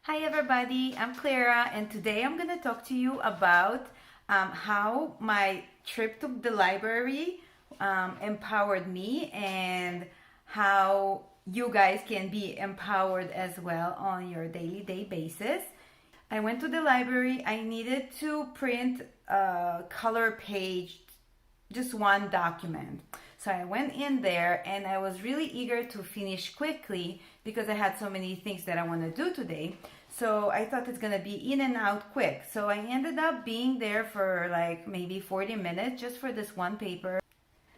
Hi everybody, I'm Clara and today I'm going to talk to you about how my trip to the library empowered me and how you guys can be empowered as well on your day basis. I went to the library. I needed to print a color page, just one document. So I went in there and I was really eager to finish quickly because I had so many things that I want to do today. So I thought it's gonna be in and out quick. So I ended up being there for like maybe 40 minutes just for this one paper.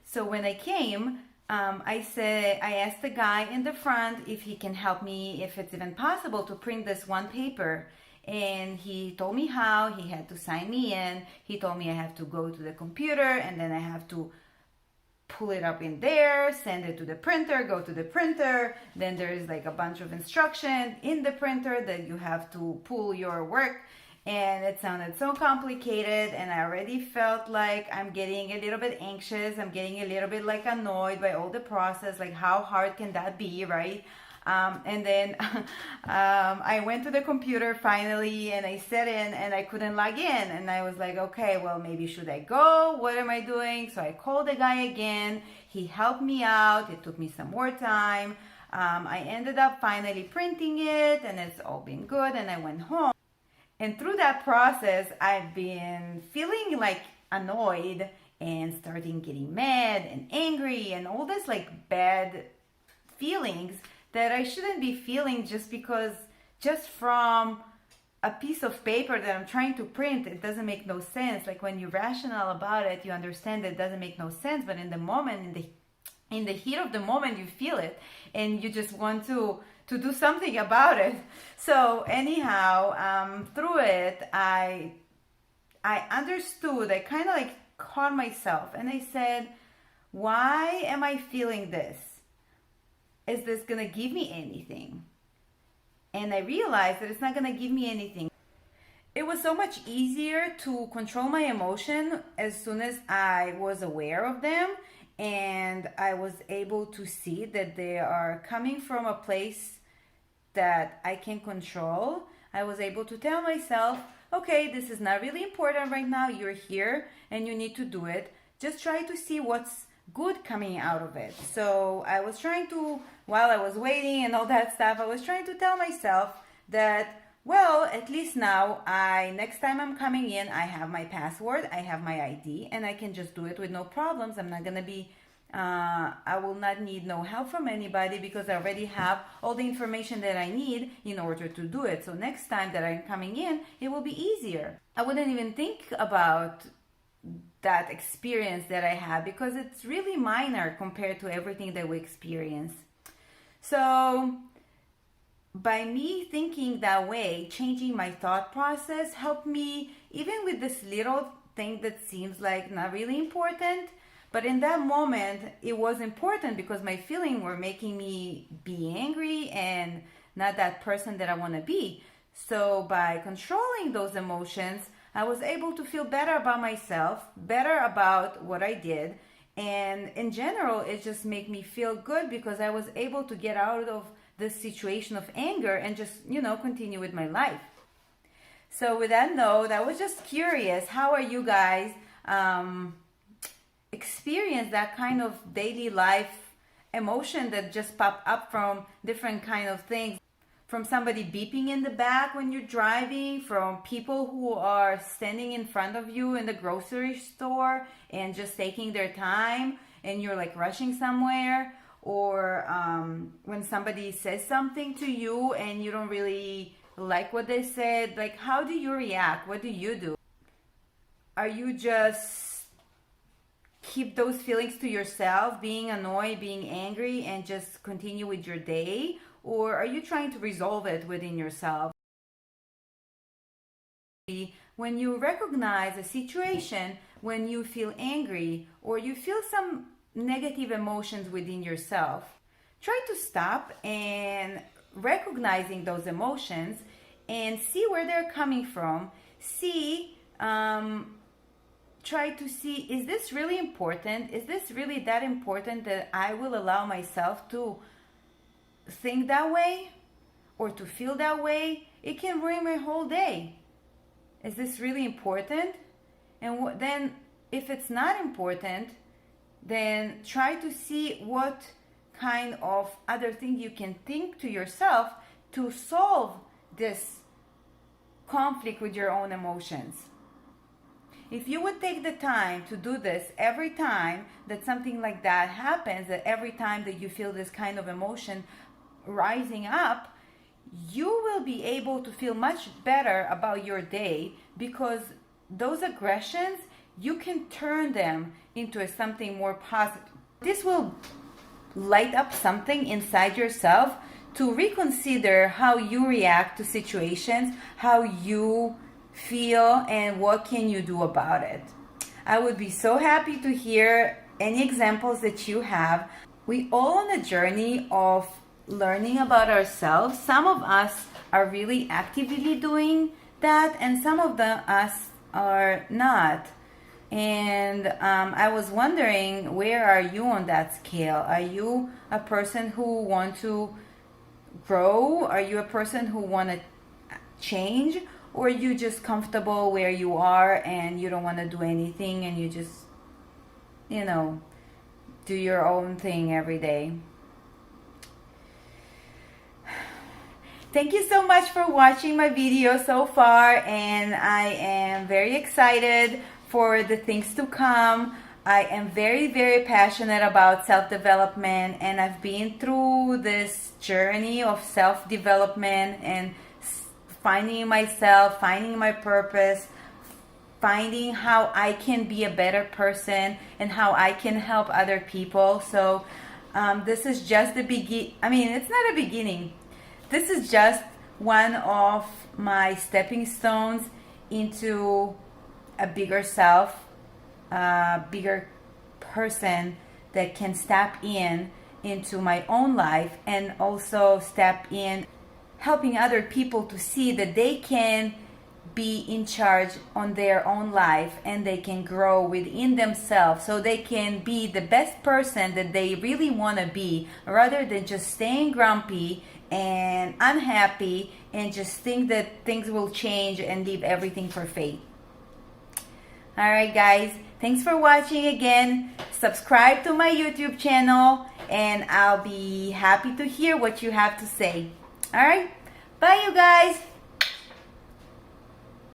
So when I came, I asked the guy in the front if he can help me, if it's even possible to print this one paper. And he told me how. He had to sign me in. He told me I have to go to the computer and then I have to pull it up in there, send it to the printer, go to the printer. Then there's like a bunch of instruction in the printer that you have to pull your work. And it sounded so complicated and I already felt like I'm getting a little bit anxious. I'm getting a little bit like annoyed by all the process. Like how hard can that be, right? And then I went to the computer finally and I set in and I couldn't log in. And I was like, okay, well, maybe should I go? What am I doing? So I called the guy again. He helped me out. It took me some more time. I ended up finally printing it and it's all been good. And I went home. And through that process, I've been feeling like annoyed and starting getting mad and angry and all this like bad feelings that I shouldn't be feeling just from a piece of paper that I'm trying to print. It doesn't make no sense. Like when you're rational about it, you understand that it doesn't make no sense. But in the moment, in the heat of the moment, you feel it and you just want to do something about it. So anyhow, through it, I understood. I kind of like caught myself and I said, why am I feeling this? Is this gonna give me anything? And I realized that it's not gonna give me anything. It was so much easier to control my emotion as soon as I was aware of them and I was able to see that they are coming from a place that I can control. I was able to tell myself, okay, this is not really important right now. You're here and you need to do it. Just try to see what's good coming out of it. So I was trying to, while I was waiting and all that stuff, I was trying to tell myself that, well, at least now next time I'm coming in, I have my password, I have my ID, and I can just do it with no problems. I'm not gonna be I will not need no help from anybody because I already have all the information that I need in order to do it. So next time that I'm coming in, it will be easier. I wouldn't even think about that experience that I had because it's really minor compared to everything that we experience. So by me thinking that way, changing my thought process helped me even with this little thing that seems like not really important. But in that moment, it was important because my feelings were making me be angry and not that person that I want to be. So by controlling those emotions, I was able to feel better about myself, better about what I did. And in general, it just made me feel good because I was able to get out of this situation of anger and just, continue with my life. So with that note, I was just curious, how are you guys experience that kind of daily life emotion that just pop up from different kind of things? From somebody beeping in the back when you're driving, from people who are standing in front of you in the grocery store and just taking their time and you're like rushing somewhere, or when somebody says something to you and you don't really like what they said. Like, how do you react? What do you do? Are you just keep those feelings to yourself, being annoyed, being angry, and just continue with your day? Or are you trying to resolve it within yourself? When you recognize a situation, when you feel angry or you feel some negative emotions within yourself, try to stop and recognizing those emotions and see where they're coming from. Try to see, is this really important? Is this really that important that I will allow myself to think that way? or to feel that way, it can ruin my whole day. Is this really important? And then if it's not important, then try to see what kind of other thing you can think to yourself to solve this conflict with your own emotions. If you would take the time to do this every time that something like that happens, that every time that you feel this kind of emotion rising up, you will be able to feel much better about your day, because those aggressions, you can turn them into something more positive. This will light up something inside yourself to reconsider how you react to situations, how you feel, and what can you do about it. I would be so happy to hear any examples that you have. We all on a journey of learning about ourselves. Some of us are really actively doing that, and some of us are not. And I was wondering, where are you on that scale? Are you a person who wants to grow? Are you a person who want to change? Or are you just comfortable where you are and you don't want to do anything and you just, do your own thing every day? Thank you so much for watching my video so far, and I am very excited for the things to come. I am very, very passionate about self-development, and I've been through this journey of self-development and finding myself, finding my purpose, finding how I can be a better person and how I can help other people. So this is just the it's not a beginning. This is just one of my stepping stones into a bigger self, a bigger person that can step into my own life, and also step in helping other people to see that they can be in charge on their own life and they can grow within themselves, so they can be the best person that they really want to be, rather than just staying grumpy and unhappy and just think that things will change and leave everything for fate. Alright guys, thanks for watching again. Subscribe to my YouTube channel and I'll be happy to hear what you have to say. Alright, bye you guys.